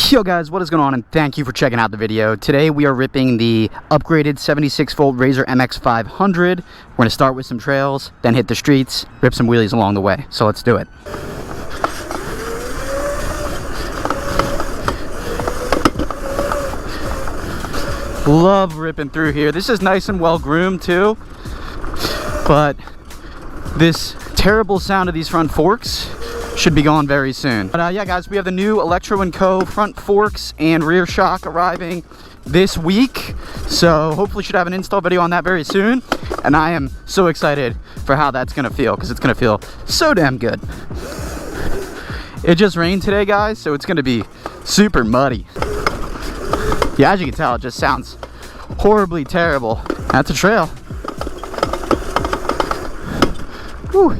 Yo guys, what is going on, and thank you for checking out the video. Today we are ripping the upgraded 76 volt Razor MX 500. We're going to start with some trails, then hit the streets, rip some wheelies along the way. So let's do it. Love ripping through here. This is nice and well groomed too, but this terrible sound of these front forks should be gone very soon. But yeah guys, we have the new Electro Co front forks and rear shock arriving this week, so hopefully should have an install video on that very soon. And I am so excited for how that's gonna feel, because it's gonna feel so damn good. It just rained today guys, so it's gonna be super muddy. Yeah, as you can tell, it just sounds horribly terrible. That's a trail. Whew.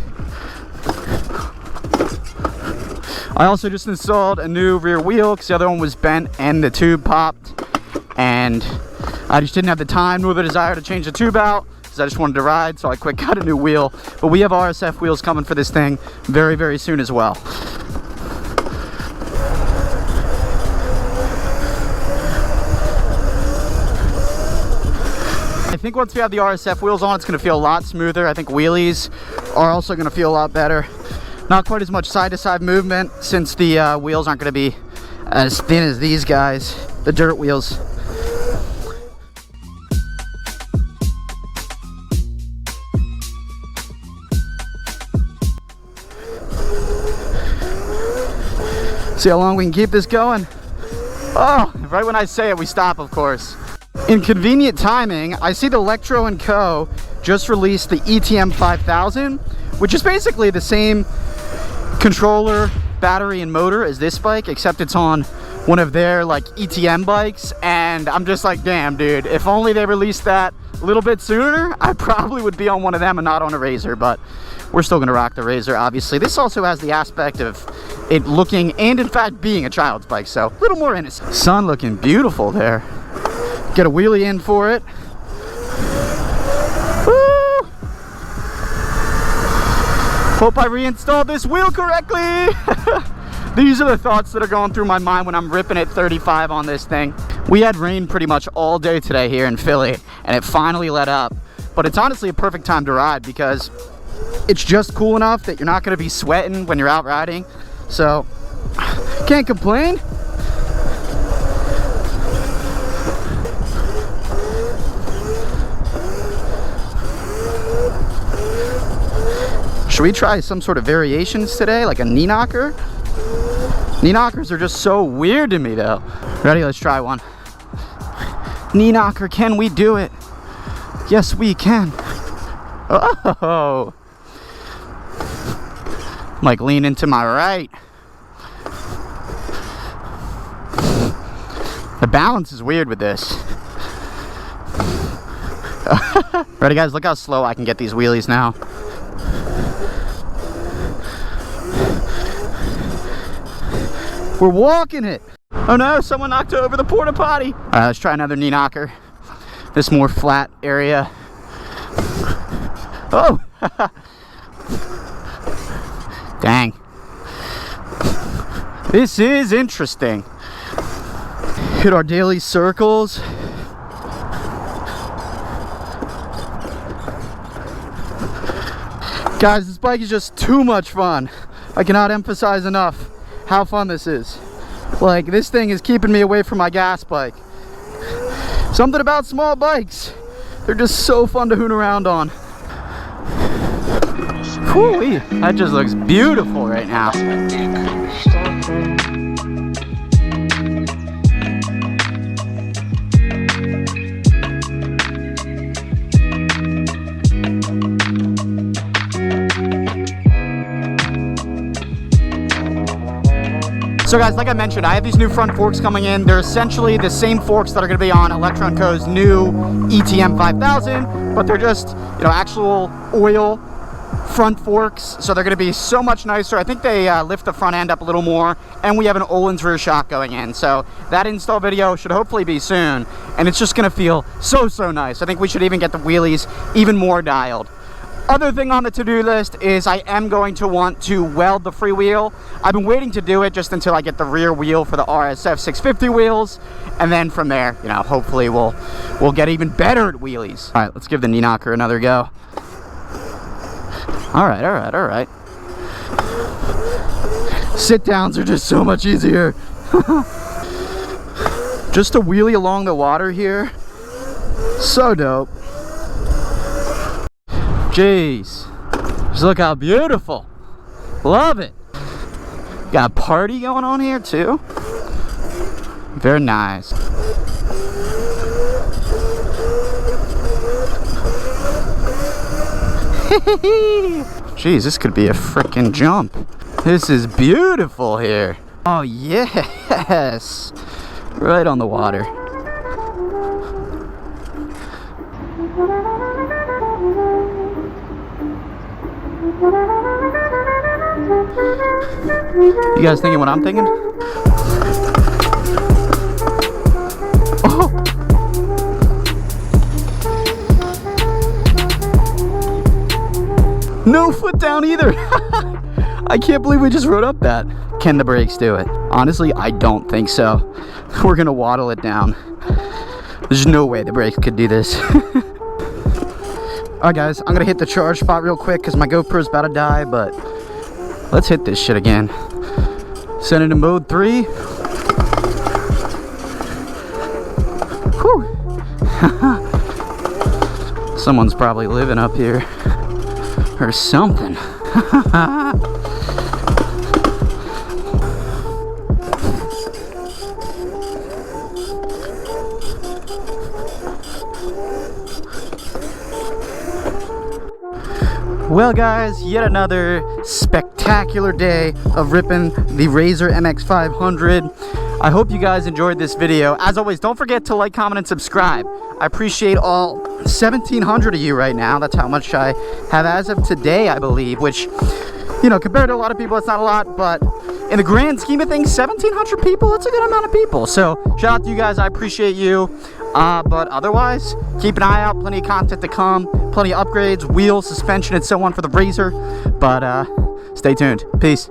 I also just installed a new rear wheel because the other one was bent and the tube popped, and I just didn't have the time nor the desire to change the tube out because I just wanted to ride, so I quick got a new wheel. But we have RSF wheels coming for this thing very, very soon as well. I think once we have the RSF wheels on, it's going to feel a lot smoother. I think wheelies are also going to feel a lot better. Not quite as much side-to-side movement since the wheels aren't going to be as thin as these guys, the dirt wheels. See how long we can keep this going? Oh, right when I say it, we stop, of course. In convenient timing, I see the Electro Co just released the ETM 5000, which is basically the same controller, battery, and motor as this bike, except it's on one of their like ETM bikes. And I'm just like, damn dude, if only they released that a little bit sooner, I probably would be on one of them and not on a Razor. But we're still gonna rock the Razor, obviously. This also has the aspect of it looking and in fact being a child's bike, so a little more innocent. Sun looking beautiful there. Get a wheelie in for it. Woo! Hope I reinstalled this wheel correctly. These are the thoughts that are going through my mind when I'm ripping at 35 on this thing. We had rain pretty much all day today here in Philly, and it finally let up. But it's honestly a perfect time to ride because it's just cool enough that you're not going to be sweating when you're out riding. So, can't complain. Should we try some sort of variations today, like a knee knocker? Knee knockers are just so weird to me though. Ready? Let's try one. Knee knocker, can we do it? Yes, we can. Oh! Like lean into my right. The balance is weird with this. Ready guys? Look how slow I can get these wheelies now. We're walking it. Oh no, someone knocked over the porta potty. All right, let's try another knee knocker. This more flat area. Oh! Dang. This is interesting. Hit our daily circles. Guys, this bike is just too much fun. I cannot emphasize enough how fun this is. Like, this thing is keeping me away from my gas bike. Something about small bikes, they're just so fun to hoon around on. Whew, that just looks beautiful right now. So guys, like I mentioned, I have these new front forks coming in. They're essentially the same forks that are going to be on Electro Co's new ETM 5000, but they're just, you know, actual oil front forks. So they're going to be so much nicer. I think they lift the front end up a little more, and we have an Öhlins rear shock going in. So that install video should hopefully be soon, and it's just going to feel so nice. I think we should even get the wheelies even more dialed. Other thing on the to-do list is I am going to want to weld the freewheel. I've been waiting to do it just until I get the rear wheel for the RSF 650 wheels, and then from there, you know, hopefully we'll get even better at wheelies. All right, let's give the knee knocker another go. All right. Sit downs are just so much easier. Just a wheelie along the water here, so dope. Jeez, just look how beautiful. Love it. Got a party going on here too. Very nice. Jeez, this could be a freaking jump. This is beautiful here. Oh yes, right on the water. You guys thinking what I'm thinking? Oh! No foot down either! I can't believe we just rode up that. Can the brakes do it? Honestly, I don't think so. We're gonna waddle it down. There's no way the brakes could do this. Alright guys, I'm gonna hit the charge spot real quick because my GoPro's about to die, but let's hit this shit again. Send it to mode 3. Whew. Someone's probably living up here or something. Well guys, yet another spectacular day of ripping the Razor MX500. I hope you guys enjoyed this video. As always, don't forget to like, comment, and subscribe. I appreciate all 1,700 of you right now. That's how much I have as of today, I believe, which, you know, compared to a lot of people, it's not a lot, but in the grand scheme of things, 1,700 people, that's a good amount of people. So shout out to you guys, I appreciate you. But otherwise, keep an eye out, plenty of content to come, plenty of upgrades, wheels, suspension, and so on for the Razor. But stay tuned. Peace.